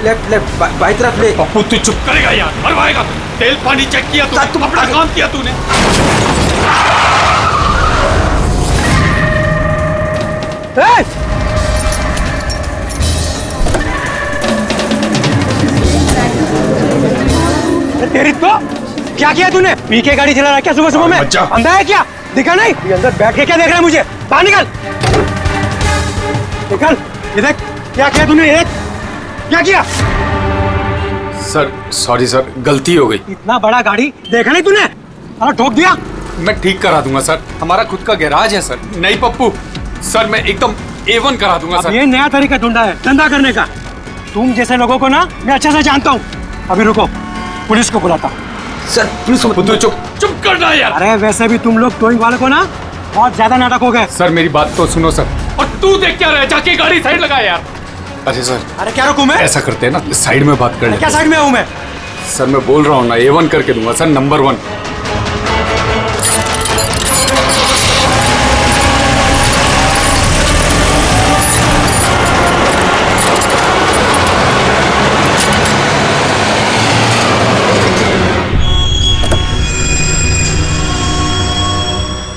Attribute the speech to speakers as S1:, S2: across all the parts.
S1: Left left by तरफ ले।
S2: पप्पू तू चुप करेगा यार, मरवाएगा। तेल पानी चेक किया तू, अपना काम किया तूने।
S1: तेरी तो क्या किया तूने? पी के गाड़ी चला रहा है क्या सुबह सुबह में? अंधा है क्या? दिखा नहीं? ये अंदर बैठ के क्या देख रहा है मुझे? बाहर निकल निकल। ये देख क्या किया तूने? ये क्या किया?
S2: सर सॉरी सर, गलती हो गई।
S1: इतना बड़ा गाड़ी देखा नहीं तूने? अरे ठोक दिया।
S2: मैं ठीक करा दूंगा सर, हमारा खुद का गैराज है सर। नहीं पप्पू सर, मैं एकदम A1 करा दूंगा सर।
S1: ये नया तरीका ढूंढा है धंधा करने का। तुम जैसे लोगों को ना मैं अच्छे से जानता हूँ। अभी रुको, पुलिस को बुलाता हूँ।
S2: सर पुलिस को चुप करना यार।
S1: अरे वैसे भी तुम लोग टोइंग वाले को ना बहुत ज्यादा नाटक हो गए।
S2: सर मेरी बात तो सुनो सर। और तू देख क्या रहा है, जाके गाड़ी साइड लगा यार। अरे सर,
S1: अरे क्या रुकूं मैं?
S2: ऐसा करते हैं ना, साइड में बात कर लेते।
S1: क्या साइड में हूँ मैं?
S2: सर मैं बोल रहा हूँ ना, A1 करके दूंगा सर, नंबर 1।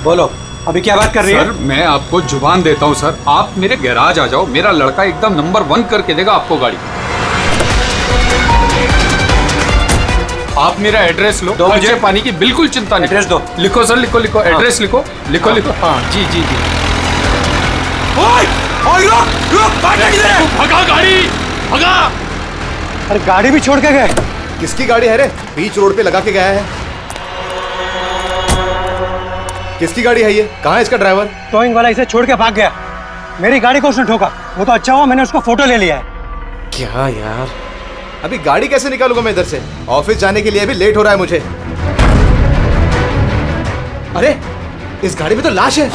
S1: बोलो अभी क्या बात कर रही है?
S2: सर मैं आपको जुबान देता हूँ सर, आप मेरे गैराज आ जाओ, मेरा लड़का एकदम नंबर 1 करके देगा आपको गाड़ी। आप मेरा एड्रेस लो, खर्चे पानी की बिल्कुल चिंता नहीं।
S1: एड्रेस दो।
S2: लिखो सर, लिखो लिखो। एड्रेस लिखो लिखो लिखो। हाँ जी जी जी। भगा गाड़ी, भगा।
S1: अरे गाड़ी भी छोड़ के गए।
S3: किसकी गाड़ी है रे? बीच रोड पे लगा के गया है। किसकी गाड़ी है ये? कहाँ है इसका ड्राइवर?
S1: टोइंग वाला इसे छोड़ के भाग गया। मेरी गाड़ी को उसने ठोका। वो तो अच्छा हुआ मैंने उसका फोटो ले लिया है।
S3: क्या यार, अभी गाड़ी कैसे निकालूंगा मैं इधर से? ऑफिस जाने के लिए भी लेट हो रहा है मुझे। अरे इस गाड़ी में तो लाश है।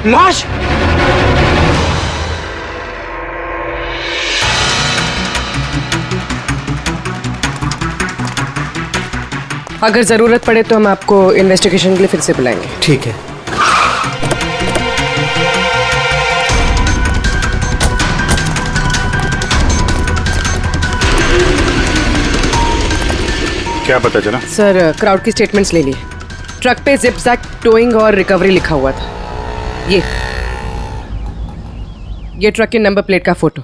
S1: लाश?
S4: अगर जरूरत पड़े तो हम आपको इन्वेस्टिगेशन के लिए फिर से बुलाएंगे।
S3: ठीक है।
S5: क्या पता चला?
S4: सर क्राउड की स्टेटमेंट्स ले लिए। ट्रक पे जिप जैक टोइंग और रिकवरी लिखा हुआ था। ये ट्रक के नंबर प्लेट का फोटो।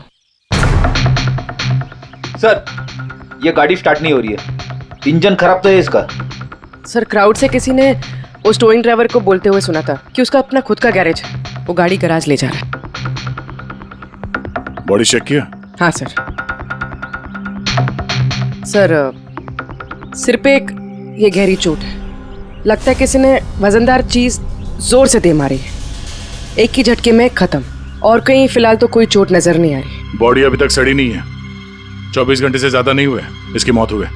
S6: सर ये गाड़ी स्टार्ट नहीं हो रही है, इंजन खराब तो है इसका।
S4: सर क्राउड से किसी ने उस टोइंग ड्राइवर को बोलते हुए सुना था कि उसका अपना खुद का गैरेज है, वो गाड़ी गैराज ले जा रहा है।
S5: बॉडी चेक किया?
S4: हाँ सर। सर सिर पे एक ये गहरी चोट है। लगता है किसी ने वजनदार चीज जोर से दे मारी है। एक ही झटके में खत्म। और कहीं फिलहाल तो कोई चोट नजर नहीं आ रही।
S5: बॉडी अभी तक सड़ी नहीं है। 24 घंटे से ज्यादा नहीं हुए इसकी मौत हुए।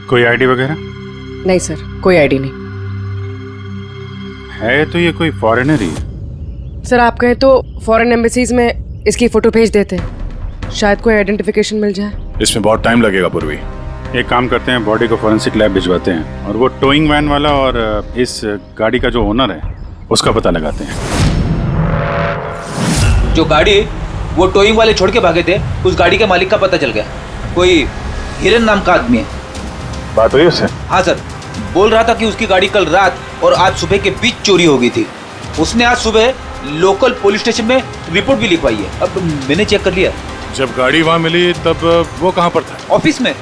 S5: कोई आईडी वगैरह?
S4: नहीं सर, कोई आईडी नहीं
S5: है। तो ये कोई फॉरेनर ही है।
S4: सर। आप कहें तो फॉरेन एम्बेसीज में इसकी फोटो भेज देते हैं, शायद कोई आइडेंटिफिकेशन मिल जाए।
S5: इसमें बहुत टाइम लगेगा पूर्वी। एक काम करते हैं, बॉडी को फॉरेंसिक लैब भिजवाते हैं और वो टोइंग वैन वाला और इस गाड़ी का जो ओनर है उसका पता लगाते हैं।
S6: जो गाड़ी वो टोइंग वाले छोड़ के भागे थे, उस गाड़ी के मालिक का पता चल गया। कोई हिरन नाम का आदमी है।
S5: बात हुई उससे?
S6: हाँ सर, बोल रहा था कि उसकी गाड़ी कल रात और आज सुबह के बीच चोरी हो गई थी। उसने आज सुबह लोकल पुलिस स्टेशन में रिपोर्ट भी लिखवाई है। अब मैंने चेक कर लिया।
S5: जब गाड़ी वहाँ मिली तब वो कहाँ पर था?
S6: ऑफिस में।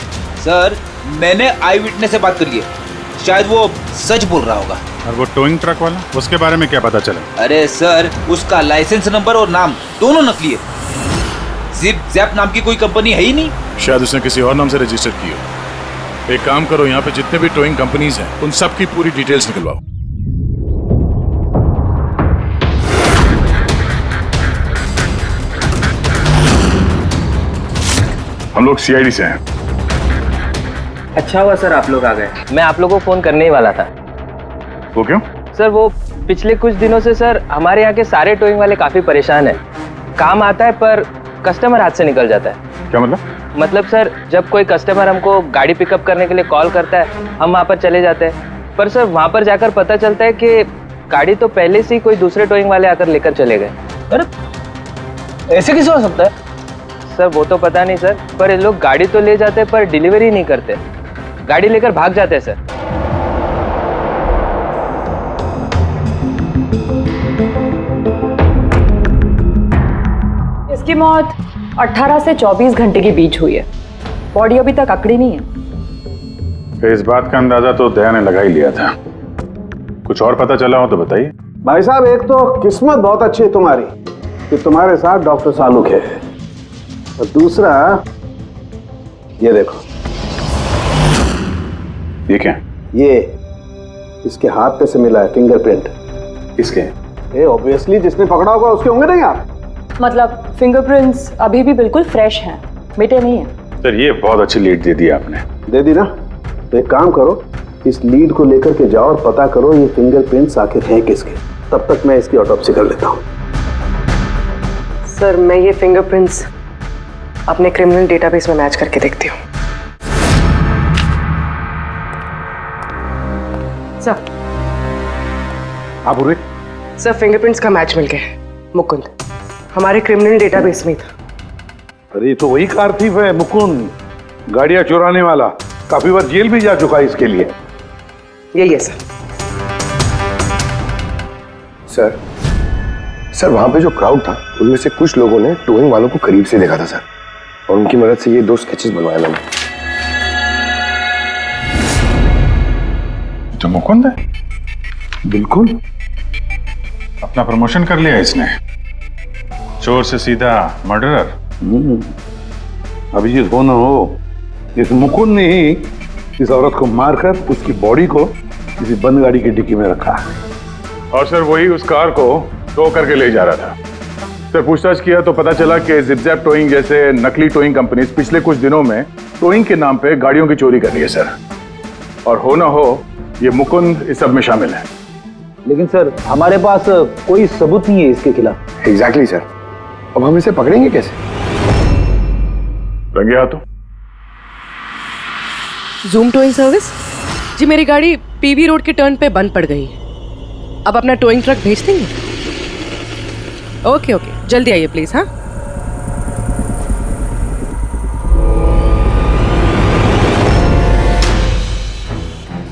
S6: सर मैंने आई विटनेस से बात कर ली है, शायद वो सच बोल रहा होगा।
S5: और वो टोइंग ट्रक वाला, उसके बारे में क्या पता चला?
S6: अरे सर उसका लाइसेंस नंबर और नाम दोनों नकली है। जिप जैप नाम की कोई कंपनी है ही नहीं।
S5: शायद उसने किसी और नाम से रजिस्टर की हो। एक काम करो, यहाँ पे जितने भी टोइंग कंपनीज हैं उन सब की पूरी डिटेल्स निकलवाओ। हम लोग CID से हैं।
S7: अच्छा हुआ सर आप लोग आ गए। मैं आप लोगों को फोन करने ही वाला था।
S5: वो क्यों?
S7: सर वो पिछले कुछ दिनों से सर हमारे यहाँ के सारे टोइंग वाले काफी परेशान हैं। काम आता है पर कस्टमर हाथ से निकल जाता है।
S5: क्या मतलब?
S7: मतलब सर जब कोई कस्टमर हमको गाड़ी पिकअप करने के लिए कॉल करता है, हम वहाँ पर चले जाते हैं, पर सर वहाँ पर जाकर पता चलता है कि गाड़ी तो पहले से ही कोई दूसरे टोइंग वाले आकर लेकर चले गए।
S6: अरे ऐसे कैसे हो सकता है?
S7: सर वो तो पता नहीं सर, पर ये लोग गाड़ी तो ले जाते पर डिलीवरी नहीं करते, गाड़ी लेकर भाग जाते हैं सर।
S8: इसकी मौत 18 से 24 घंटे के बीच हुई है, बॉडी अभी तक अकड़ी नहीं है।
S5: इस बात का अंदाजा तो दया ने लगा ही लिया था। कुछ और पता चला हो तो बताइए।
S9: भाई साहब, एक तो किस्मत बहुत अच्छी है तुम्हारी कि तुम्हारे साथ डॉक्टर सालुक है, और दूसरा ये देखो।
S5: ये क्या?
S9: ये इसके हाथ पे से मिला है फिंगरप्रिंट।
S5: किसके?
S9: ये ऑब्वियसली जिसने पकड़ा होगा उसके होंगे नहीं आप?
S8: मतलब फिंगरप्रिंट्स अभी भी बिल्कुल फ्रेश हैं, मिटे नहीं हैं।
S5: सर ये बहुत अच्छी लीड दे दी आपने।
S9: दे दी ना? तो एक काम करो, इस लीड को लेकर के जाओ और पता करो ये फिंगरप्रिंट्स आखिर हैं किसके। तब तक मैं इसकी ऑटोप्सी कर लेता हूँ।
S4: सर मैं ये फिंगरप्रिंट्स अपने क्रिमिनल डेटाबेस में मैच करके देखती हूँ। सर।
S9: आप पूर्वी?
S4: सर फिंगरप्रिंट्स का मैच मिल गया। मुकुंद हमारे क्रिमिनल डेटाबेस में था।
S9: अरे ये तो वही कार थीफ है मुकुंद, गाड़ियां चुराने वाला। काफी बार जेल भी जा चुका है इसके लिए।
S4: यही है सर।
S10: सर वहां पे जो क्राउड था उनमें से कुछ लोगों ने टोइंग वालों को करीब से देखा था सर, और उनकी मदद से ये 2 स्केचेस बनवाए मैंने।
S5: तो मुकुंद है?
S9: बिल्कुल।
S5: अपना प्रमोशन कर लिया इसने, चोर से सीधा मर्डरर।
S9: अभिजीत हो ना हो, इस मुकुंद ने ही इस औरत को मारकर उसकी बॉडी को किसी बंद गाड़ी की डिक्की में रखा।
S5: और सर वही उस कार को टो करके ले जा रहा था। सर पूछताछ किया तो पता चला कि जिप-जैप टोइंग जैसे नकली टोइंग कंपनीज पिछले कुछ दिनों में टोइंग के नाम पे गाड़ियों की चोरी कर रही है सर। और हो ना हो ये मुकुंद इस सब में शामिल है।
S6: लेकिन सर हमारे पास कोई सबूत नहीं है इसके खिलाफ।
S10: एग्जैक्टली सर, अब हम इसे पकड़ेंगे कैसे?
S5: रंगे हाथों।
S4: जूम टोइंग सर्विस जी, मेरी गाड़ी पीवी रोड के टर्न पे बंद पड़ गई है। अब अपना टोइंग ट्रक भेज देंगे? ओके ओके, जल्दी आइए प्लीज। हाँ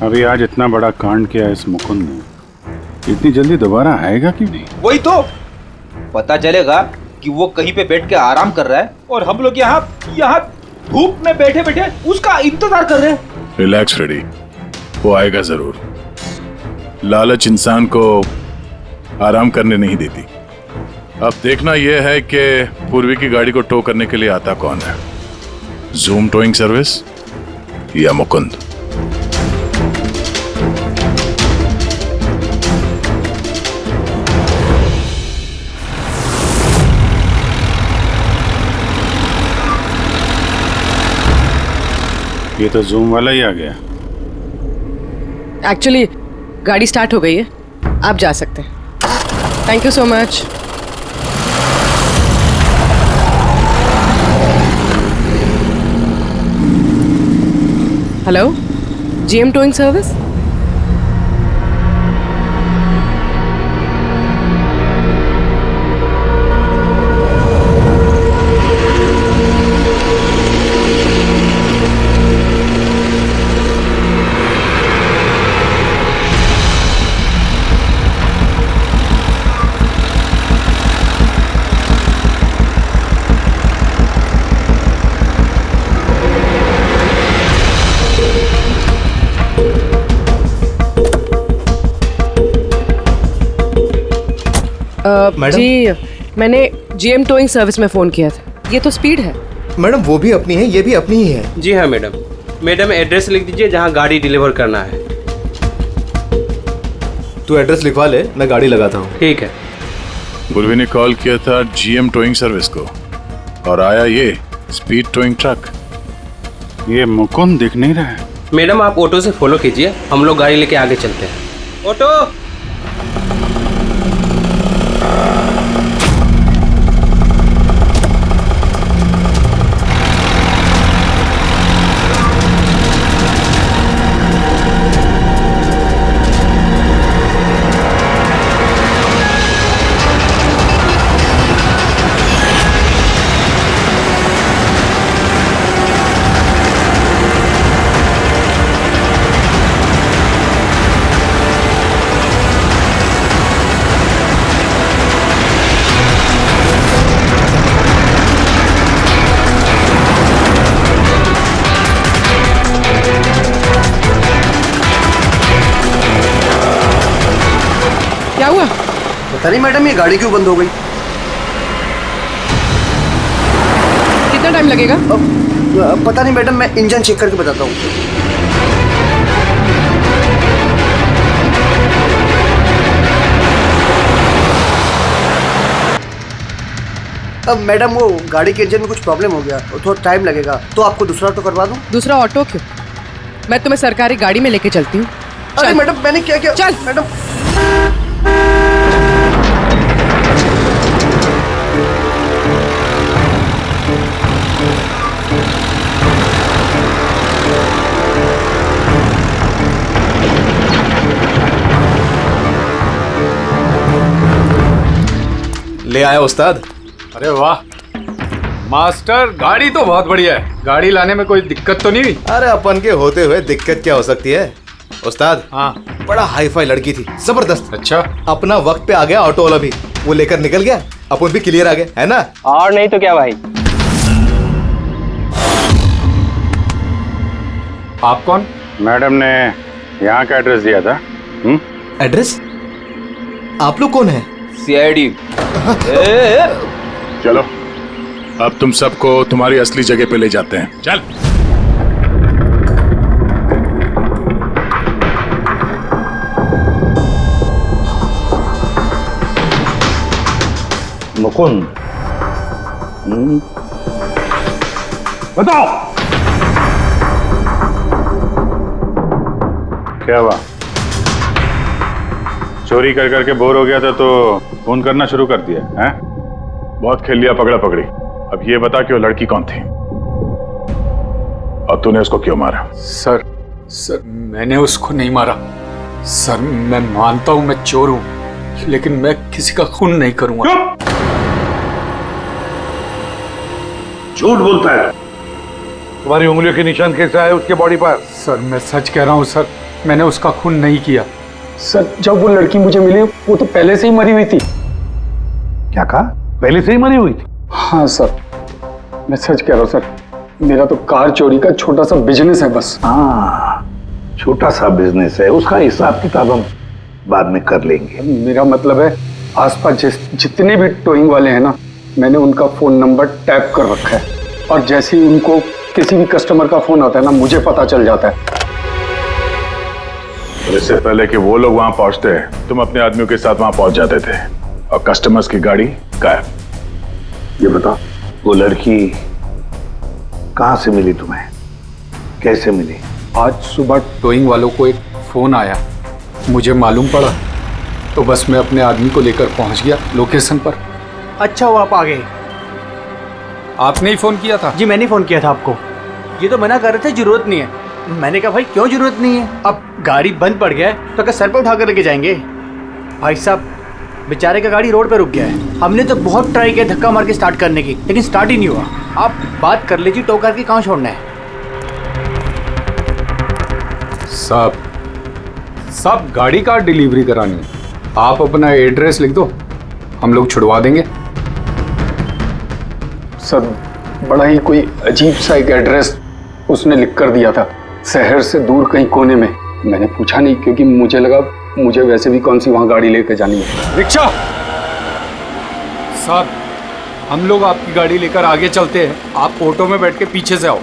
S5: अभी आज इतना बड़ा कांड किया इस मुकुंद ने, इतनी जल्दी दोबारा आएगा कि नहीं?
S6: वही तो पता चलेगा कि वो कहीं पे बैठ के आराम कर रहा है और हम लोग यहाँ धूप में बैठे बैठे उसका इंतजार कर रहे हैं।
S11: रिलैक्स फ्रेडी, वो आएगा जरूर। लालच इंसान को आराम करने नहीं देती। अब देखना यह है कि पूर्वी की गाड़ी को टो करने के लिए आता कौन है, जूम टोइंग सर्विस या मुकुंद।
S5: ये तो जूम वाला ही आ गया।
S4: एक्चुअली गाड़ी स्टार्ट हो गई है, आप जा सकते हैं। Thank you so much. Hello, GM towing service.
S3: Madam?
S4: जी मैंने जीएम टोइंग सर्विस में फ़ोन किया था। ये तो स्पीड है।
S3: मैडम वो भी अपनी है, ये भी अपनी ही है।
S12: जी हाँ मैडम। मैडम एड्रेस लिख दीजिए जहाँ गाड़ी डिलीवर करना है।
S3: तू एड्रेस लिखवा ले, मैं गाड़ी लगाता हूँ।
S12: ठीक है।
S11: पूर्वी ने कॉल किया था जीएम टोइंग सर्विस को और आया ये स्पीड टोइंग ट्रक।
S5: ये मुकुंद दिख नहीं रहा है।
S12: मैडम आप ऑटो से फॉलो कीजिए, हम लोग गाड़ी लेके आगे चलते हैं। ऑटो।
S13: पता नहीं मैडम ये गाड़ी क्यों बंद हो गई।
S4: कितना टाइम लगेगा?
S13: पता नहीं मैडम, मैं इंजन चेक करके बताता हूँ। अब मैडम वो गाड़ी के इंजन में कुछ प्रॉब्लम हो गया, थोड़ा टाइम लगेगा, तो आपको दूसरा ऑटो करवा दूं?
S4: दूसरा ऑटो क्यों? मैं तुम्हें सरकारी गाड़ी में लेके चलती हूँ।
S13: अरे मैडम मैंने क्या किया?
S4: चल
S13: मैडम।
S3: ले आया उस्ताद।
S2: अरे वाह मास्टर, गाड़ी तो बहुत बढ़िया है। गाड़ी लाने में कोई दिक्कत तो नहीं हुई?
S3: अरे अपन के होते हुए दिक्कत क्या हो सकती है उस्ताद।
S2: हाँ,
S3: बड़ा हाई फाई लड़की थी, जबरदस्त।
S2: अच्छा,
S3: अपना वक्त पे आ गया ऑटो वाला भी, वो लेकर निकल गया, अपन भी क्लियर आ गए, है ना?
S7: और नहीं तो क्या भाई।
S2: आप कौन?
S5: मैडम ने यहाँ का एड्रेस दिया था।
S3: एड्रेस? आप लोग कौन है?
S6: सीआईडी।
S11: चलो अब तुम सबको तुम्हारी असली जगह पे ले जाते हैं। चल।
S9: मुकुंद, बताओ
S5: क्या हुआ? चोरी कर करके बोर हो गया था तो फोन करना शुरू कर दिया है?
S11: बहुत खेल लिया पकड़ा पकड़ी। अब ये बता कि वो लड़की कौन थी और तूने उसको क्यों मारा?
S2: सर मैंने उसको नहीं मारा। सर मैं मानता हूं मैं चोर हूं, लेकिन मैं किसी का खून नहीं करूंगा।
S9: झूठ बोलता है। तुम्हारी उंगलियों के निशान कैसे आए उसके बॉडी पर?
S2: सर मैं सच कह रहा हूं सर, मैंने उसका खून नहीं किया।
S1: सर जब वो लड़की मुझे मिली वो तो पहले से ही मरी हुई थी।
S9: क्या कहा? पहले से ही मरी हुई थी?
S1: हाँ सर, मैं सच कह रहा हूँ सर। मेरा तो कार चोरी का छोटा सा बिजनेस है बस।
S9: हाँ, छोटा सा बिजनेस है, उसका हिसाब किताब हम बाद में कर लेंगे।
S1: मेरा मतलब है आसपास जितने भी टोइंग वाले हैं ना, मैंने उनका फोन नंबर टैप कर रखा है, और जैसे ही उनको किसी भी कस्टमर का फोन आता है ना, मुझे पता चल जाता है।
S11: इससे पहले कि वो लोग वहां पहुंचते तुम अपने आदमियों के साथ वहां पहुंच जाते थे और कस्टमर्स की गाड़ी गायब।
S9: ये बता, वो लड़की कहां से मिली तुम्हें? कैसे मिली?
S2: आज सुबह टोइंग वालों को एक फोन आया, मुझे मालूम पड़ा तो बस मैं अपने आदमी को लेकर पहुंच गया लोकेशन पर।
S13: अच्छा वो आप आ गए।
S2: आपने ही फोन किया था?
S13: जी मैंने फोन किया था आपको। ये तो मना कर रहे थे जरूरत नहीं है। मैंने कहा भाई क्यों जरूरत नहीं है, अब गाड़ी बंद पड़ गया है तो क्या सर पे उठा कर लेके जाएंगे? भाई साहब बेचारे का गाड़ी रोड पे रुक गया है। हमने तो बहुत ट्राई किया धक्का मार के स्टार्ट करने की, लेकिन स्टार्ट ही नहीं हुआ। आप बात कर लीजिए, टो करके कहाँ छोड़ना है?
S2: सब गाड़ी का डिलीवरी करानी है। आप अपना एड्रेस लिख दो, हम लोग छुड़वा देंगे।
S1: सर बड़ा ही कोई अजीब सा एक एड्रेस उसने लिख कर दिया था, शहर से दूर कहीं कोने में। मैंने पूछा नहीं क्योंकि मुझे लगा मुझे वैसे भी कौन सी वहां गाड़ी लेकर जानी है।
S2: रिक्शा साहब, हम लोग आपकी गाड़ी लेकर आगे चलते हैं, आप ऑटो में बैठ के पीछे से आओ।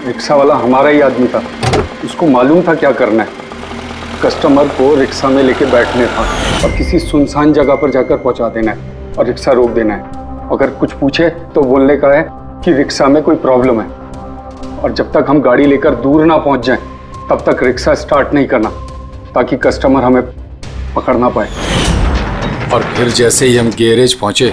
S1: रिक्शा वाला हमारा ही आदमी था, उसको मालूम था क्या करना है। कस्टमर को रिक्शा में लेके बैठने था और किसी सुनसान जगह पर जाकर पहुंचा देना है और रिक्शा रोक देना है। अगर कुछ पूछे तो बोलने का है कि रिक्शा में कोई प्रॉब्लम है, और जब तक हम गाड़ी लेकर दूर ना पहुंच जाएं तब तक रिक्शा स्टार्ट नहीं करना, ताकि कस्टमर हमें पकड़ ना पाए।
S2: और फिर जैसे ही हम गैरेज पहुंचे,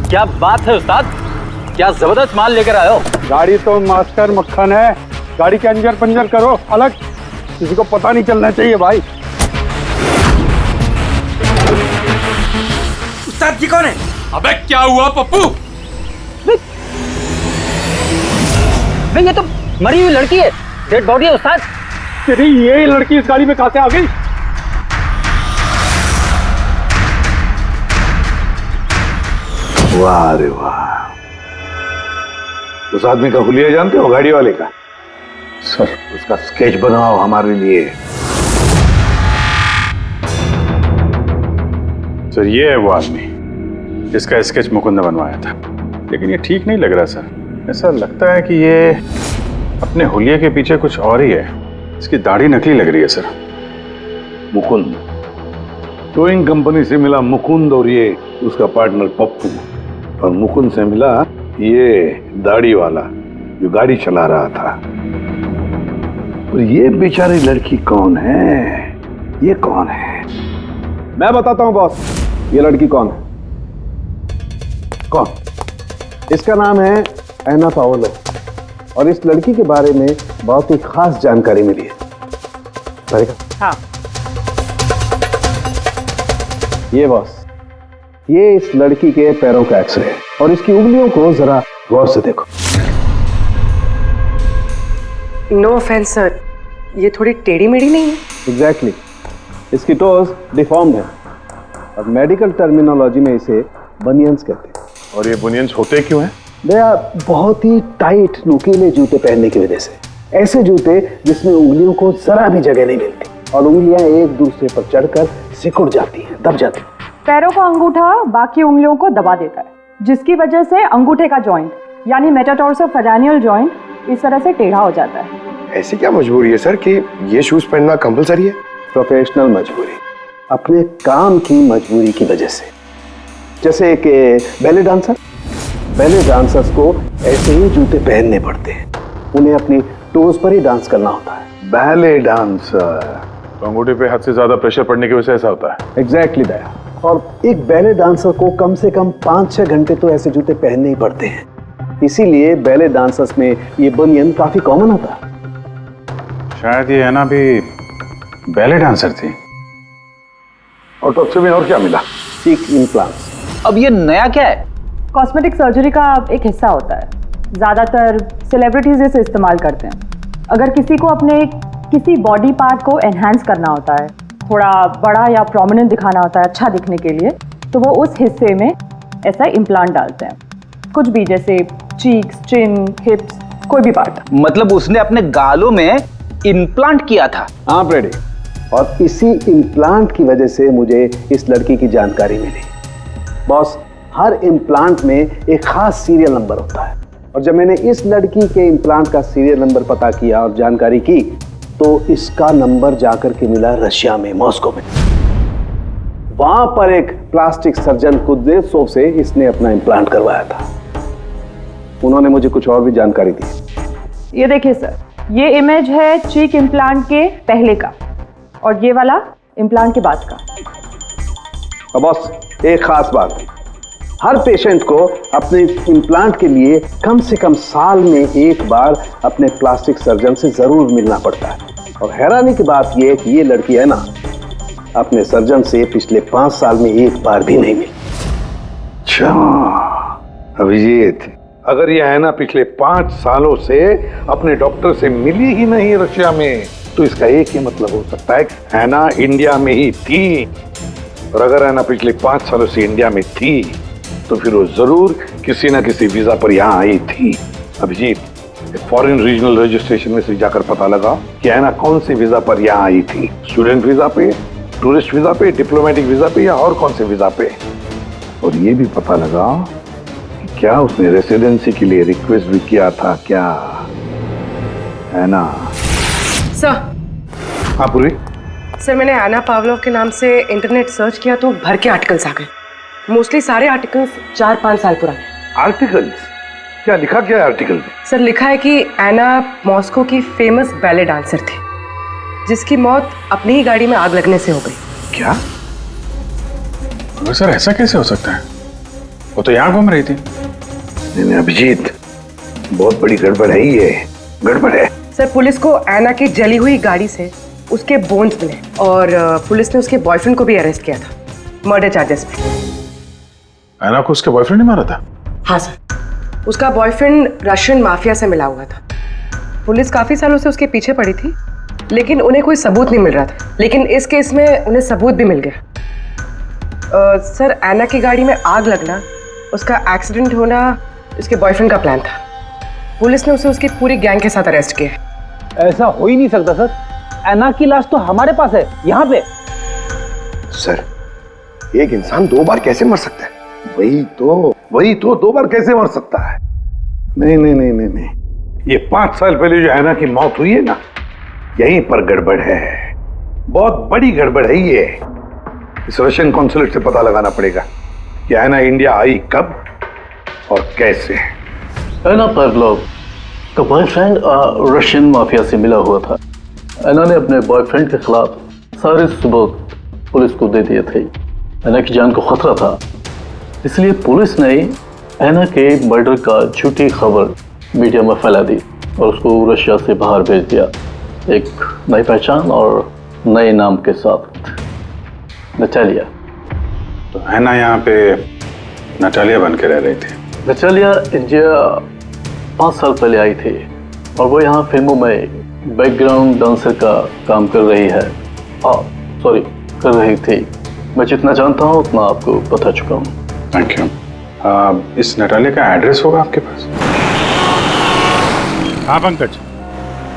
S6: क्या बात है उस्ताद, क्या जबरदस्त माल लेकर आए हो।
S9: गाड़ी तो मास्टर मक्खन है, गाड़ी के अंजर पंजर करो अलग, किसी को पता नहीं चलना चाहिए भाई।
S13: उस्ताद जी कौन है?
S2: अबे क्या हुआ पप्पू?
S7: भाई ये तो मरी हुई लड़की है, डेड बॉडी है उस्ताद।
S9: तेरी ये लड़की इस गाड़ी में कहां से आ गई? वाह रे वाह, उस आदमी का हुलिया जानते हो, गाड़ी वाले का?
S1: सर
S9: उसका स्केच बनाओ हमारे लिए।
S5: सर ये है वो आदमी जिसका स्केच मुकुंद ने बनवाया था, लेकिन ये ठीक नहीं लग रहा सर। ऐसा लगता है कि ये अपने हुलिये के पीछे कुछ और ही है। इसकी दाढ़ी नकली लग रही है सर।
S9: मुकुंद, टोइंग कंपनी से मिला मुकुंद और ये उसका पार्टनर पप्पू, और मुकुंद से मिला ये दाढ़ी वाला जो गाड़ी चला रहा था। और ये बेचारी लड़की कौन है? ये कौन है?
S14: मैं बताता हूं बॉस, ये लड़की कौन है।
S9: कौन?
S14: इसका नाम है एना पाओलो, और इस लड़की के बारे में बहुत ही खास जानकारी मिली है।
S4: हाँ।
S14: ये बॉस, ये इस लड़की के पैरों का एक्सरे है, और इसकी उंगलियों को जरा गौर से देखो।
S4: नो ऑफेंस सर, ये थोड़ी टेढ़ी मेढ़ी नहीं है?
S14: एग्जैक्टली, इसकी टोज डिफॉर्म्ड है, और मेडिकल टर्मिनोलॉजी में इसे बनियंस कहते हैं।
S5: और ये बुनियंस होते क्यों हैं?
S14: भैया, बहुत ही टाइट नुकीले जूते पहनने की वजह से। ऐसे जूते जिसमें उंगलियों को जरा भी जगह नहीं मिलती, और उंगलियां एक दूसरे पर चढ़कर सिकुड़ जाती हैं, दब जाती हैं।
S8: पैरों का अंगूठा बाकी उंगलियों को दबा देता है, जिसकी वजह से अंगूठे का जॉइंट यानी मेटाटार्सोफेरेनियल जॉइंट इस तरह से टेढ़ा हो जाता है।
S10: ऐसी क्या मजबूरी है सर कि ये शूज पहनना कंपलसरी है?
S14: प्रोफेशनल मजबूरी, अपने काम की मजबूरी की वजह से। जैसे कि बैले डांसर्स को ऐसे ही जूते पहनने पड़ते हैं, उन्हें अपनी टोज पर ही डांस करना होता है।
S9: बैले डांसर,
S5: तो अंगूठे पे हद से ज्यादा प्रेशर पड़ने की वजह से ऐसा होता है।
S14: एग्जैक्टली दया। और एक बैले डांसर को कम से कम 5-6 घंटे तो ऐसे जूते पहनने ही पड़ते हैं, इसीलिए बैले डांसर्स में ये बनियन काफी कॉमन होता है।
S5: शायद ये है ना भी बैले डांसर थी।
S9: ऑटोप्सी में और क्या मिला?
S14: चीक इम्प्लांट्स।
S6: अब ये नया क्या है?
S8: कॉस्मेटिक सर्जरी का एक हिस्सा होता है, ज़्यादातर सेलिब्रिटीज इसे इस्तेमाल करते हैं। अगर किसी को अपने किसी बॉडी पार्ट को एनहांस करना होता है, थोड़ा बड़ा या प्रोमिनेंट दिखाना होता है अच्छा दिखने के लिए, तो वो उस हिस्से में ऐसा इम्प्लांट डालते हैं। कुछ भी, जैसे चीक्स, चिन, हिप्स, कोई भी पार्ट।
S6: मतलब उसने अपने गालों में इम्प्लांट किया था?
S14: हाँ ब्रेडी, और इसी इम्प्लांट की वजह से मुझे इस लड़की की जानकारी मिली। बॉस, हर इम्प्लांट में एक खास सीरियल नंबर होता है, और जब मैंने इस लड़की के इम्प्लांट का सीरियल नंबर पता किया और जानकारी की, तो इसका नंबर जाकर के मिला रशिया में, मॉस्को में। वहां पर एक प्लास्टिक सर्जन कुद्नेत्सोव से इसने अपना इम्प्लांट करवाया था। उन्होंने मुझे कुछ और भी जानकारी दी।
S8: ये देखिए सर, ये इमेज है चीक इम्प्लांट के पहले का, और ये वाला इम्प्लांट के बाद का।
S14: और बॉस, एक खास बात, हर पेशेंट को अपने इम्प्लांट के लिए कम से कम साल में एक बार अपने प्लास्टिक सर्जन से जरूर मिलना पड़ता है। और हैरानी की बात यह है कि ये लड़की है ना, अपने सर्जन से पिछले 5 साल में एक बार भी नहीं मिली।
S9: अच्छा अभिजीत, अगर यह है ना पिछले 5 सालों से अपने डॉक्टर से मिली ही नहीं रशिया में, तो इसका एक ही मतलब हो सकता है हैना इंडिया में ही थी। और अगर हैना पिछले 5 सालों से इंडिया में थी, तो फिर वो जरूर किसी ना किसी वीजा पर यहाँ आई थी। अभिजीत, फॉरेन रीजनल रजिस्ट्रेशन में से जाकर पता लगा कि हैना कौन सी वीजा पर यहाँ आई थी। स्टूडेंट वीजा पे, टूरिस्ट वीजा पे, डिप्लोमेटिक वीजा पे, या और कौन से वीजा पे। और ये भी पता लगा कि क्या उसने रेसिडेंसी के लिए रिक्वेस्ट भी किया था क्या, है ना?
S4: सर।
S9: हाँ पूरी।
S4: सर, मैंने एना पावलोव के नाम से इंटरनेट सर्च किया तो भर के आर्टिकल्स आ गए। मोस्टली सारे आर्टिकल्स 4-5 साल पुराने।
S9: आर्टिकल्स? क्या लिखा क्या है आर्टिकल में?
S4: सर, लिखा है कि एना मॉस्को की फेमस बैले डांसर थी, जिसकी मौत अपनी ही गाड़ी में आग लगने से हो गई।
S5: क्या? सर ऐसा कैसे हो सकता है? वो तो यहाँ घूम रही थी।
S9: नहीं अभिजीत, बहुत बड़ी गड़बड़ है ये, गड़बड़ है।
S4: सर, पुलिस को एना की जली हुई गाड़ी से उसके बोन्स मिले, और पुलिस ने उसके बॉयफ्रेंड को भी अरेस्ट किया था मर्डर चार्जेस पे।
S5: एना को उसके बॉयफ्रेंड ने मारा था?
S4: हाँ सर, उसका बॉयफ्रेंड रशियन माफिया से मिला हुआ था। पुलिस काफी सालों से उसके पीछे पड़ी थी, लेकिन उन्हें कोई सबूत नहीं मिल रहा था। लेकिन इस केस में उन्हें सबूत भी मिल गया। सर, एना की गाड़ी में आग लगना, उसका एक्सीडेंट होना, उसके बॉयफ्रेंड का प्लान था। पुलिस ने उसे उसकी पूरी गैंग के साथ अरेस्ट किया है।
S14: ऐसा हो ही नहीं सकता सर, ऐना की लाश तो हमारे पास है यहाँ पे।
S10: सर, एक इंसान 2 बार कैसे मर सकता है?
S9: वही तो 2 बार कैसे मर सकता है? नहीं, ये 5 साल पहले जो हैना की मौत हुई है ना, यहीं पर गड़बड़ है, बहुत बड़ी गड़बड़ है ये। इस रशियन कॉन्सुलेट से पता लगाना पड़ेगा कि हैना इंडिया आई कब और कैसे।
S15: एना पाव्लोव का बॉयफ्रेंड रशियन माफिया से मिला हुआ था। एना ने अपने बॉयफ्रेंड के खिलाफ सारे सबूत पुलिस को दे दिए थे। एना की जान को खतरा था, इसलिए पुलिस ने एना के मर्डर का झूठी खबर मीडिया में फैला दी और उसको रशिया से बाहर भेज दिया, एक नई पहचान और नए नाम के साथ, नटालिया।
S5: तो हैना यहाँ पे नटालिया बन के रह रही थी।
S15: नटालिया इंडिया 5 साल पहले आई थी और वो यहाँ फिल्मों में बैकग्राउंड डांसर का काम कर रही है। कर रही थी। मैं जितना जानता हूँ उतना आपको बता चुका हूँ।
S5: Thank you. इस नटालिया का एड्रेस होगा आपके पास?
S11: हाँ पंकज,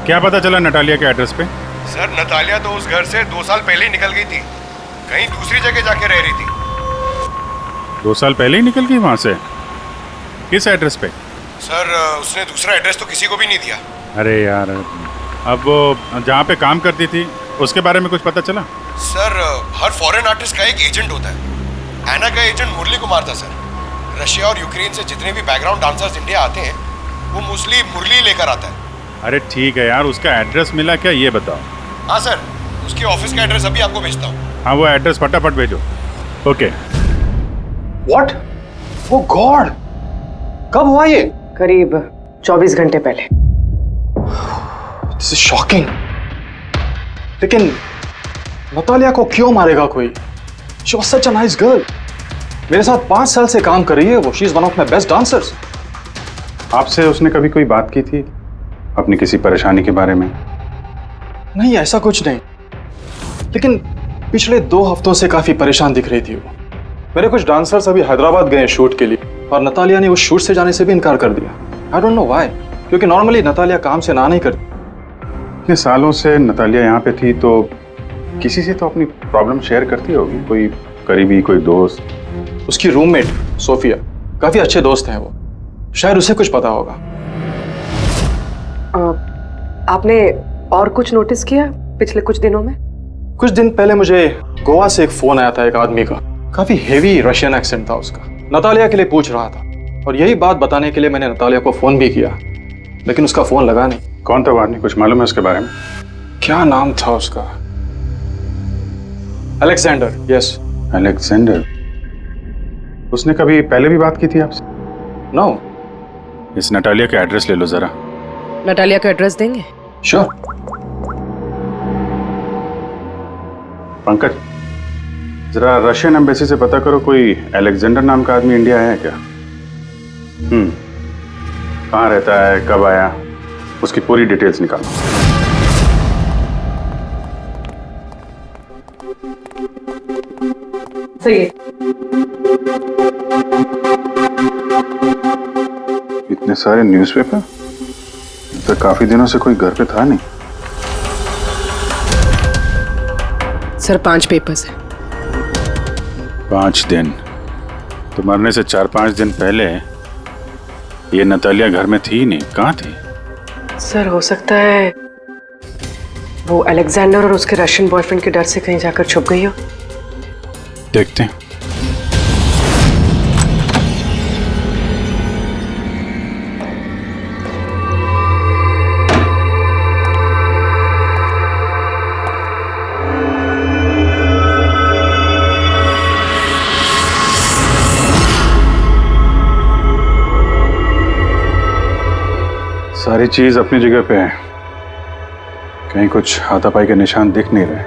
S11: क्या पता चला नटालिया के एड्रेस पे?
S10: सर, नतालिया तो उस घर से 2 साल पहले ही निकल गई थी, कहीं दूसरी जगह जाके रह रही थी।
S11: 2 साल पहले ही निकल गई वहां से? किस एड्रेस पे?
S10: सर, उसने दूसरा एड्रेस तो किसी को भी नहीं दिया।
S11: अरे यार, अब वो जहाँ पे काम करती थी उसके बारे में कुछ पता चला?
S10: सर, हर फॉरेन आर्टिस्ट का एक एजेंट होता है। एना का एजेंट मुरली कुमार था सर। रशिया और यूक्रेन से जितने भी बैकग्राउंड डांसर्स इंडिया आते हैं वो मोस्टली मुरली लेकर आता है।
S11: अरे ठीक है यार, उसका एड्रेस मिला क्या ये बताओ।
S10: हाँ सर, उसके ऑफिस का एड्रेस अभी आपको भेजता हूँ।
S11: हाँ, वो एड्रेस फटाफट भेजो। ओके।
S2: व्हाट? ओ गॉड, कब हुआ ये?
S4: करीब 24 घंटे पहले।
S2: This is shocking. लेकिन नतालिया को क्यों मारेगा कोई? She was such a nice girl. मेरे साथ 5 साल से काम कर रही है वो। She is one of my best dancers.
S5: आपसे उसने कभी कोई बात की थी अपनी किसी परेशानी के बारे में?
S2: नहीं, ऐसा कुछ नहीं, लेकिन पिछले 2 हफ्तों से काफी परेशान दिख रही थी वो। मेरे कुछ डांसर्स अभी हैदराबाद गए शूट के लिए और नतालिया ने उस शूट से जाने से भी इनकार कर दिया। आई डोंट नो व्हाई, क्योंकि नॉर्मली नतालिया काम से ना नहीं करती।
S5: इतने सालों से नतालिया यहाँ पे थी तो किसी से तो अपनी प्रॉब्लम शेयर करती होगी, कोई करीबी, कोई दोस्त।
S2: उसकी रूममेट सोफिया, काफी अच्छे दोस्त हैं वो, शायद उसे कुछ पता होगा।
S4: आपने और कुछ नोटिस किया पिछले कुछ दिनों में?
S2: कुछ दिन पहले मुझे गोवा से एक फोन आया था एक आदमी का, काफी हेवी रशियन एक्सेंट था उसका। नतालिया के लिए पूछ रहा था और यही बात बताने के लिए मैंने नतालिया को फोन भी किया, लेकिन उसका फोन लगा नहीं।
S5: कौन था वो आदमी, कुछ मालूम है उसके बारे में?
S2: क्या नाम था उसका? अलेक्जेंडर। Yes,
S5: Alexander. उसने कभी पहले भी बात की थी आपसे?
S2: नो।
S5: इस नटालिया का एड्रेस ले लो जरा।
S4: नटालिया का एड्रेस देंगे?
S2: श्योर।
S5: पंकज, जरा रशियन एम्बेसी से पता करो कोई अलेक्जेंडर नाम का आदमी इंडिया है क्या? कहाँ रहता है, कब आया, उसकी पूरी डिटेल्स निकालो।
S4: सही है।
S5: इतने सारे न्यूज़पेपर, तो काफी दिनों से कोई घर पे था नहीं।
S4: सर 5 पेपर्स हैं।
S5: 5 दिन? तो मरने से 4-5 दिन पहले ये नतालिया घर में थी नहीं, कहाँ थी?
S4: सर हो सकता है वो अलेक्जेंडर और उसके रशियन बॉयफ्रेंड के डर से कहीं जाकर छुप गई हो।
S5: देखते हैं। सारी चीज अपनी जगह पे है, कहीं कुछ हाथापाई के निशान दिख नहीं रहे।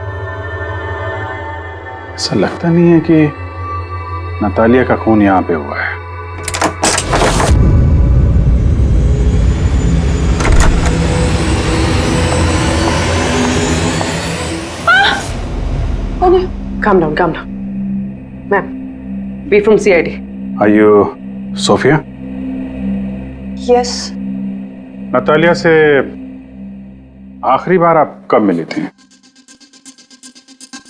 S5: ऐसा लगता नहीं है कि नतालिया का खून यहां पे हुआ है।
S4: Calm down, calm down. Ma'am, we from CID.
S5: Are you Sophia?
S8: Yes.
S5: Natalia से आखिरी बार आप कब मिली थी?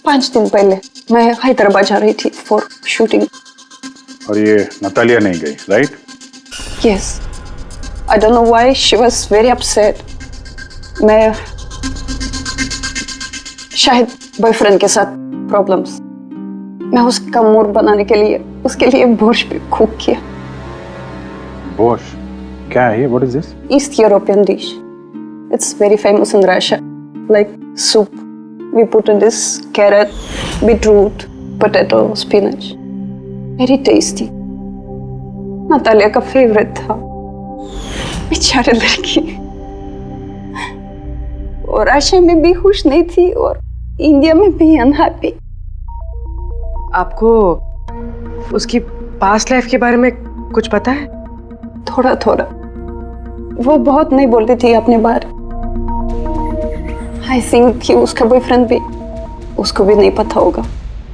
S16: 5 दिन पहले मैं हैदराबाद जा रही थी फॉर शूटिंग।
S5: और ये नतालिया नहीं गई, right?
S16: Yes, I don't know why she was very upset. मैं शायद बॉयफ्रेंड के साथ प्रॉब्लम्स, मैं उसका मूड बनाने के लिए उसके लिए बोर्श भी कुक किया।
S5: बोर्श क्या है ये? What is this?
S16: East European dish. It's very famous in Russia. Like soup. We put in this carrot, beetroot, potato, spinach. Very tasty. Natalia का फेवरेट था। बेचारी लड़की। और रशिया में भी खुश नहीं थी और इंडिया में भी अनहैप्पी।
S4: आपको उसकी पास्ट लाइफ के बारे में कुछ पता है?
S16: थोड़ा थोड़ा। वो बहुत नहीं बोलती थी अपने बारे। आई थिंक कि उसका बॉयफ्रेंड भी, उसको भी नहीं पता होगा।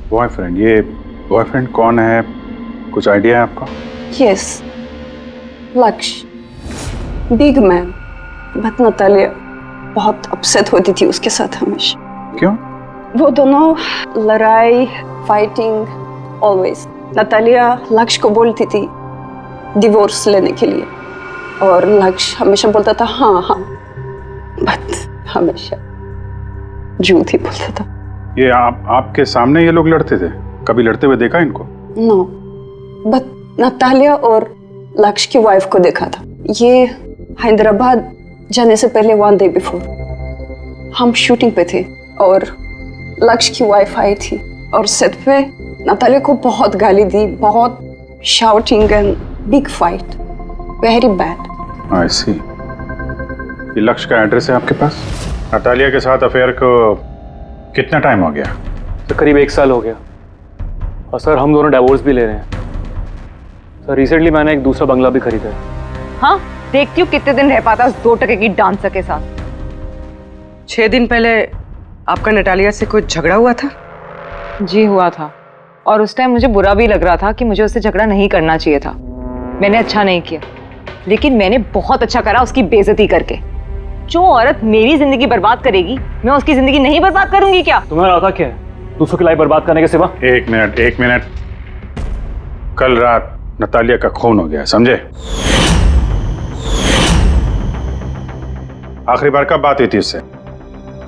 S5: बॉयफ्रेंड? ये बॉयफ्रेंड कौन है? कुछ आइडिया है आपका?
S16: यस, लक्ष्य, बिग मैन। बट नतालिया बहुत अपसेट होती थी उसके साथ हमेशा।
S5: क्यों?
S16: वो दोनों लड़ाई, फाइटिंग ऑलवेज। नतालिया लक्ष्य को बोलती थी डिवोर्स लेने के लिए और लक्ष्य हमेशा बोलता था हाँ हाँ, बट हमेशा झूठ ही बोलता था।
S5: ये आपके सामने ये लोग लड़ते थे? कभी लड़ते हुए देखा इनको?
S16: नो, बट नतालिया और लक्ष्य की वाइफ को देखा था। ये हैदराबाद जाने से पहले 1 डे बिफोर हम शूटिंग पे थे और लक्ष्य की वाइफ आई थी और सेट पे नतालिया को बहुत गाली दी, बहुत shouting and big fight, very bad.
S5: I see. ये लक्ष्य का एड्रेस है आपके पास? नतालिया के साथ अफेयर को कितना टाइम हो गया?
S17: तो करीब 1 साल हो गया। और सर हम दोनों डिवोर्स भी ले रहे हैं। सर रिसेंटली मैंने एक दूसरा बंगला भी खरीदा है।
S8: हाँ, देखती हूँ कितने दिन रह पाता उस 2 टके की डांसर के साथ।
S4: 6 दिन पहले आपका नटालिया से कुछ झगड़ा हुआ था?
S8: जी हुआ था, और उस टाइम मुझे बुरा भी लग रहा था कि मुझे उससे झगड़ा नहीं करना चाहिए था। मैंने अच्छा नहीं किया, लेकिन मैंने बहुत अच्छा करा उसकी बेइज्जती करके। जो औरत मेरी जिंदगी बर्बाद करेगी, मैं उसकी जिंदगी नहीं बर्बाद करूंगी क्या?
S17: तुम्हारा रास्ता क्या है दूसरों की लाइफ बर्बाद करने के सिवा?
S5: एक मिनट। कल रात नतालिया का खून हो गया, समझे? आखिरी बार कब बात हुई थी उससे?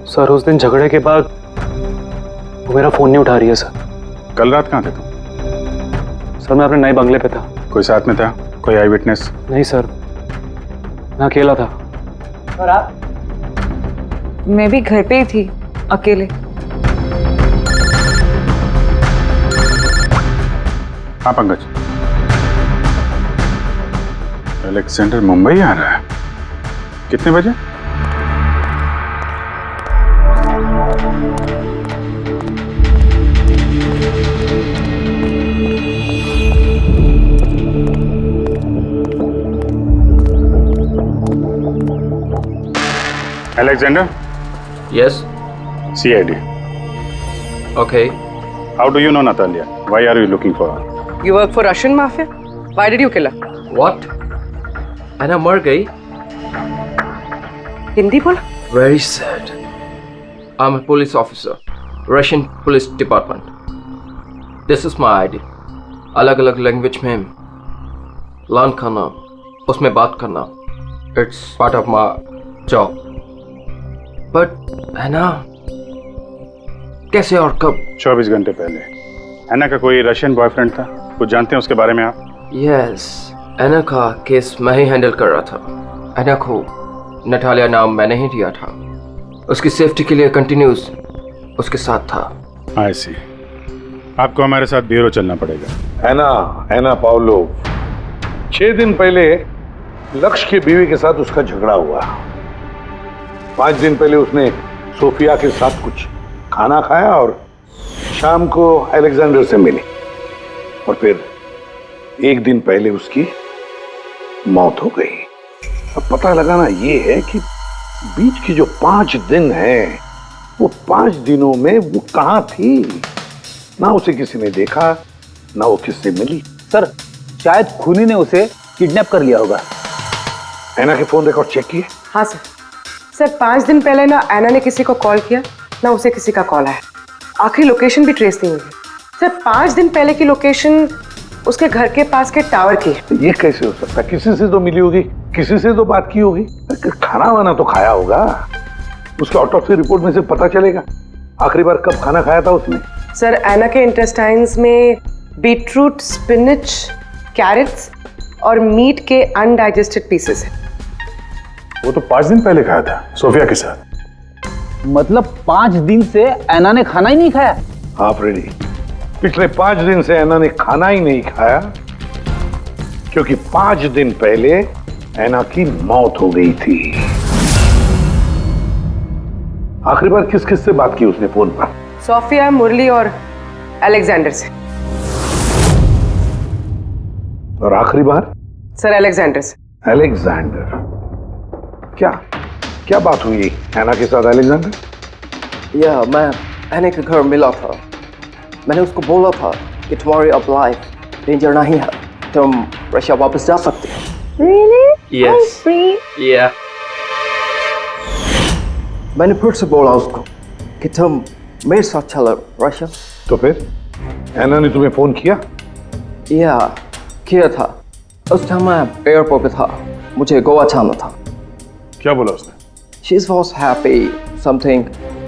S17: सर उस दिन झगड़े के बाद वो मेरा फोन नहीं उठा रही है सर।
S5: कल रात कहाँ थे तुम?
S17: सर मैं अपने नए बंगले पे था।
S5: कोई साथ में था? कोई आई विटनेस?
S17: नहीं सर, मैं अकेला था।
S8: और आप? मैं भी घर पे ही थी, अकेले।
S5: हाँ पंकज, अलेक्जेंडर मुंबई आ रहा है। कितने बजे? Alexander?
S12: Yes.
S5: CID.
S12: Okay.
S5: How do you know Natalia? Why are you looking for her?
S4: You work for Russian mafia? Why did you kill her?
S12: What? Anna मर गई?
S4: हिंदी बोला?
S12: Very sad. I'm a police officer, Russian Police Department. This is my ID. अलग-अलग language में learn करना, उसमें बात करना, it's part of my job. But है ना, कैसे और कब?
S5: 24 घंटे पहले एना का कोई रशियन बॉयफ्रेंड था? कुछ जानते हैं उसके बारे में आप?
S12: यस, एना का केस मैं ही हैंडल कर रहा था। एना को नटालिया नाम मैंने ही दिया था। उसकी सेफ्टी के लिए कंटिन्यूस उसके साथ था।
S5: आई सी। आपको हमारे साथ ब्यूरो चलना पड़ेगा।
S9: एना पाउलो, 6 दिन पहले लक्ष्य की बीवी के साथ उसका झगड़ा हुआ। 5 दिन पहले उसने सोफिया के साथ कुछ खाना खाया और शाम को अलेक्जेंडर से मिली, और फिर 1 दिन पहले उसकी मौत हो गई। अब पता लगाना ये है कि बीच की जो 5 दिन हैं, वो 5 दिनों में वो कहाँ थी? ना उसे किसी ने देखा, ना वो किससे मिली।
S13: सर शायद खूनी ने उसे किडनैप कर लिया होगा।
S9: ऐना के फोन रिकॉर्ड चेक किए?
S4: हाँ सर। सर 5 दिन पहले ना ऐना ने किसी को कॉल किया ना उसे किसी का कॉल आया। आखिरी लोकेशन भी ट्रेस नहीं हुई। सर 5 दिन पहले की लोकेशन उसके घर के पास के टावर की है।
S9: ये कैसे हो सकता है? किसी से तो मिली होगी, किसी से तो बात की होगी, खाना वाना तो खाया होगा। उसके ऑटोप्सी रिपोर्ट में से पता चलेगा आखिरी बार कब खाना खाया था उसने।
S4: सर ऐना के इंटेस्टाइन्स में बीटरूट, स्पिनच, कैरेट्स और मीट के अनडाइजेस्टेड पीसेस है।
S11: वो तो 5 दिन पहले खाया था सोफिया के साथ।
S18: मतलब 5 दिन से ऐना ने खाना ही नहीं खाया?
S9: हाँ फ्रेडी, पिछले 5 दिन से ऐना ने खाना ही नहीं खाया क्योंकि 5 दिन पहले ऐना की मौत हो गई थी। आखिरी बार किस किस से बात की उसने फोन पर?
S4: सोफिया, मुरली और अलेक्जेंडर से।
S9: और आखिरी बार?
S4: सर अलेक्जेंडर से।
S9: अलेक्जेंडर? क्या क्या बात हुई ऐना के साथ अलेक्जेंडर?
S12: या मैं ऐना के घर मिला था। मैंने उसको बोला था कि तुम्हारी अब लाइफ डेंजर नहीं है, तुम रशिया वापस जा सकते हो।
S16: Really?
S12: Yes.
S16: I'm free.
S12: Yeah. मैंने फिर से बोला उसको कि तुम मेरे साथ चलो रशिया।
S9: तो फिर ऐना ने तुम्हें फोन किया?
S12: या किया था। उस टाइम मैं एयरपोर्ट पे था, मुझे गोवा जाना था।
S11: क्या बोला उसने?
S12: She was happy, something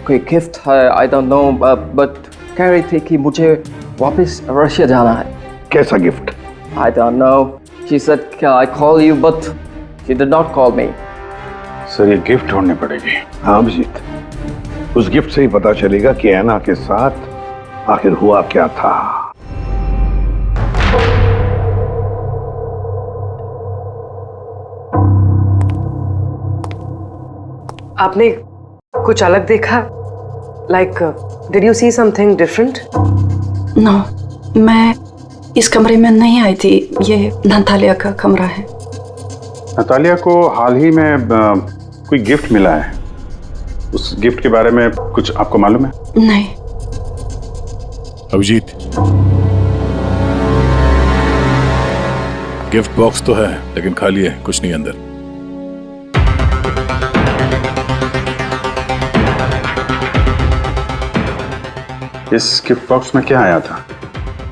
S12: कोई गिफ्ट है, I don't know, but कह रही थी कि मुझे वापस रशिया जाना है।
S9: कैसा gift?
S12: I don't know. She said, "Can I call you?" But she did not call me.
S11: Sir ये गिफ्ट ढूंढनी पड़ेगी।
S9: हाँ अभिजीत, उस गिफ्ट से ही पता चलेगा कि ऐना के साथ आखिर हुआ क्या था।
S4: आपने कुछ अलग देखा? Like, did you see something different?
S16: No, मैं इस कमरे में नहीं आई थी। ये नतालिया का कमरा है।
S11: नतालिया को हाल ही में कोई गिफ्ट मिला है। उस गिफ्ट के बारे में कुछ आपको मालूम है?
S16: नहीं।
S11: अभिजीत, गिफ्ट बॉक्स तो है लेकिन खाली है, कुछ नहीं अंदर। इस गिफ्ट बॉक्स में क्या आया था?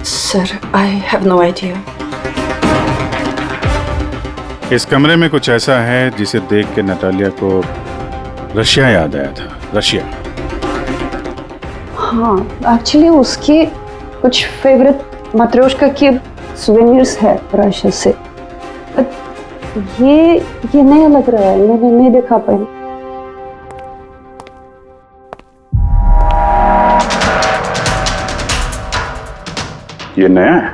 S16: Sir, I have no idea.
S11: इस कमरे में कुछ ऐसा है जिसे देख के नतालिया को रशिया याद आया था। रशिया?
S16: हाँ, एक्चुअली उसकी कुछ फेवरेट मात्रोश्का की सुवेनियर्स है रशिया से। ये नया लग रहा है, मैंने नहीं देखा पहले।
S11: ये नया है?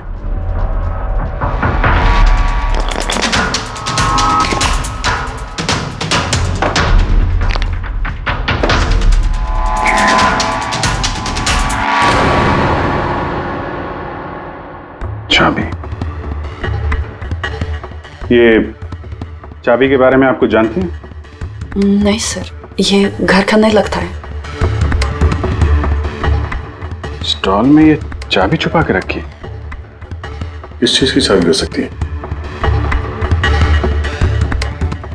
S11: चाबी। ये चाबी के बारे में आप कुछ जानती हैं?
S16: नहीं सर, ये घर का नहीं लगता है।
S11: स्टॉल में ये चाबी छुपा के रखी। किस चीज की चाबी हो सकती है?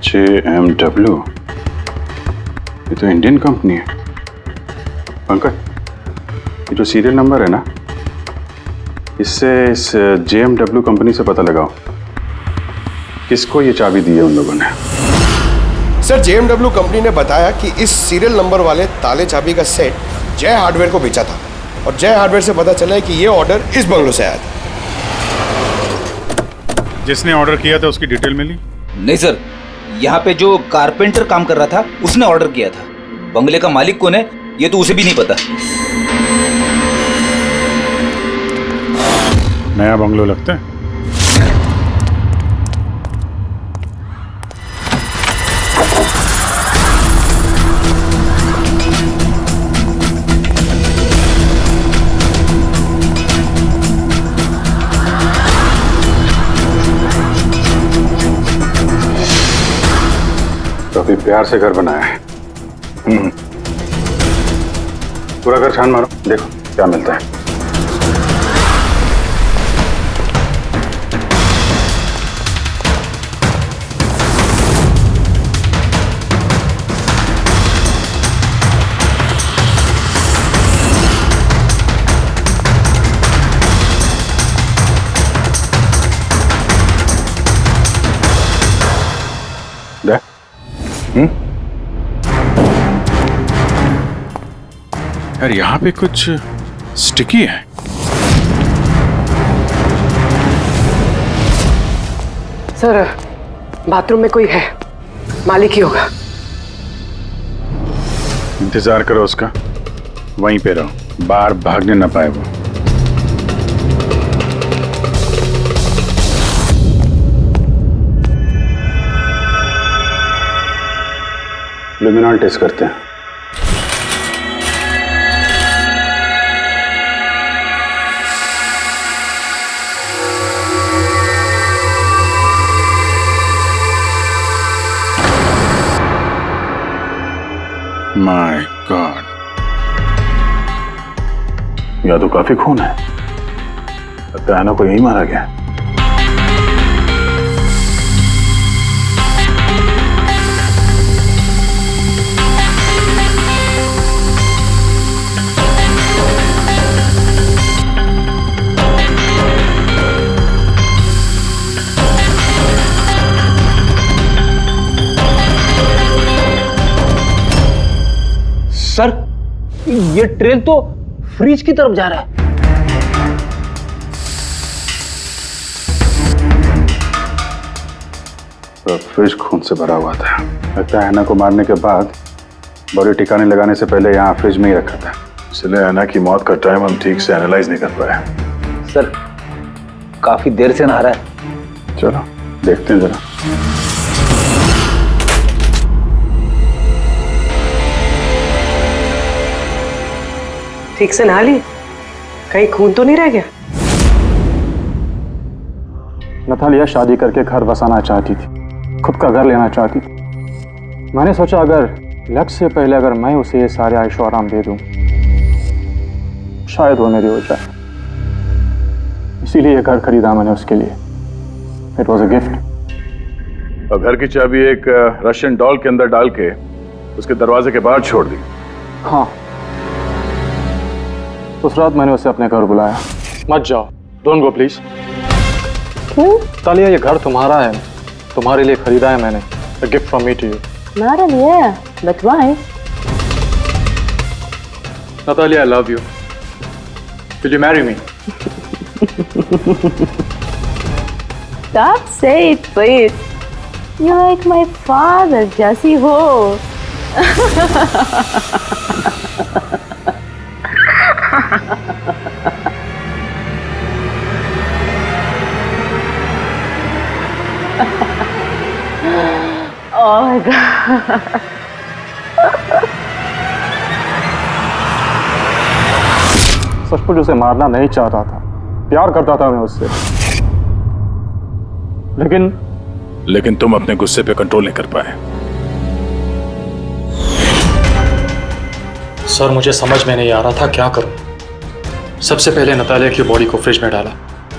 S11: JMW, ये तो इंडियन कंपनी है। पंकज, ये जो सीरियल नंबर है ना, इससे इस JMW कंपनी से पता लगाओ किसको ये चाबी दी है उन लोगों ने।
S10: सर JMW कंपनी ने बताया कि इस सीरियल नंबर वाले ताले चाबी का सेट जय हार्डवेयर को बेचा था और जय हार्डवेयर से पता चला है कि ये ऑर्डर इस बंगलो से आया था।
S11: जिसने ऑर्डर किया था उसकी डिटेल मिली?
S6: नहीं सर, यहाँ पे जो कारपेंटर काम कर रहा था उसने ऑर्डर किया था। बंगले का मालिक कौन है ये तो उसे भी नहीं पता।
S11: नया बंगलो लगता है। काफी प्यार से घर बनाया है। पूरा घर छान मारो, देखो क्या मिलता है। यार यहाँ पे कुछ स्टिकी है।
S4: सर बाथरूम में कोई है, मालिक ही होगा।
S11: इंतजार करो उसका, वहीं पे रहो, बाहर भागने ना पाए वो।
S1: लुमिनॉल टेस्ट करते हैं।
S11: माय गॉड,
S15: या तो काफी खून है, लगता है ऐना को यही मारा गया।
S18: सर ये ट्रेन तो फ्रिज की तरफ जा रहा है।
S1: तो फ्रिज खून से भरा हुआ था। लगता है ऐना को मारने के बाद बॉडी ठिकाने लगाने से पहले यहाँ फ्रिज में ही रखा था,
S15: इसलिए ऐना की मौत का टाइम हम ठीक से एनालाइज नहीं कर पाए।
S18: सर काफी देर से नहा रहा है।
S1: चलो देखते हैं जरा।
S4: ठीक से नहा ली, कहीं खून तो नहीं रह गया?
S2: नतालिया शादी करके घर बसाना चाहती थी, खुद का घर लेना चाहती थी। मैंने सोचा अगर लक्ष्य से पहले अगर मैं उसे ये सारे आयशो आराम दे दूं, शायद वो मेरी हो जाए। इसीलिए ये घर खरीदा मैंने उसके लिए। It was a gift.
S11: और घर की चाबी एक रशियन डॉल के अंदर डाल के उसके दरवाजे के बाहर छोड़ दी।
S2: हाँ, उस रात मैंने उसे अपने घर बुलाया। मत जाओ, डोंट गो प्लीज।
S8: क्यों?
S2: तालिया ये घर तुम्हारा है, तुम्हारे लिए खरीदा है मैंने। A gift from me to you.
S8: Nara, yeah, but why?
S2: Natalia, I love you. Will you marry me?
S8: Stop, say it, please. You're like my father, Jesse ho. Oh my God.
S2: सचमुच उसे मारना नहीं चाहता था, प्यार करता था मैं उससे,
S11: लेकिन तुम अपने गुस्से पे कंट्रोल नहीं कर पाए।
S2: सर मुझे समझ में नहीं आ रहा था क्या करूं। सबसे पहले नतालिया की बॉडी को फ्रिज में डाला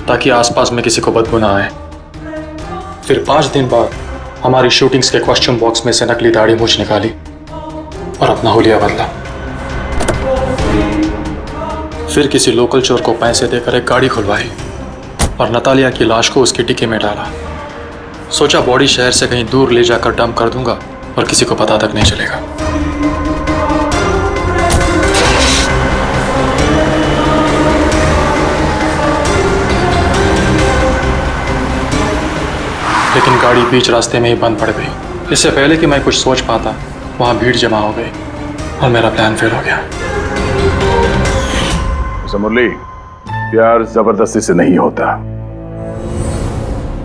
S2: ताकि आसपास में किसी को बदबू ना आए। फिर 5 दिन बाद हमारी शूटिंग्स के कॉस्ट्यूम बॉक्स में से नकली दाढ़ी मूंछ निकाली और अपना हुलिया बदला। फिर किसी लोकल चोर को पैसे देकर एक गाड़ी खुलवाई और नतालिया की लाश को उसकी डिक्की में डाला। सोचा बॉडी शहर से कहीं दूर ले जाकर डंप कर दूंगा और किसी को पता तक नहीं चलेगा। लेकिन गाड़ी बीच रास्ते में ही बंद पड़ गई। इससे पहले कि मैं कुछ सोच पाता, वहां भीड़ जमा हो गई और मेरा प्लान फेल हो गया।
S11: मुरली, प्यार जबरदस्ती से नहीं होता।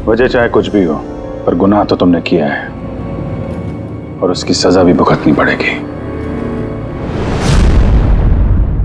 S1: वजह चाहे कुछ भी हो, पर गुनाह तो तुमने किया है और उसकी सजा भी भुगतनी पड़ेगी।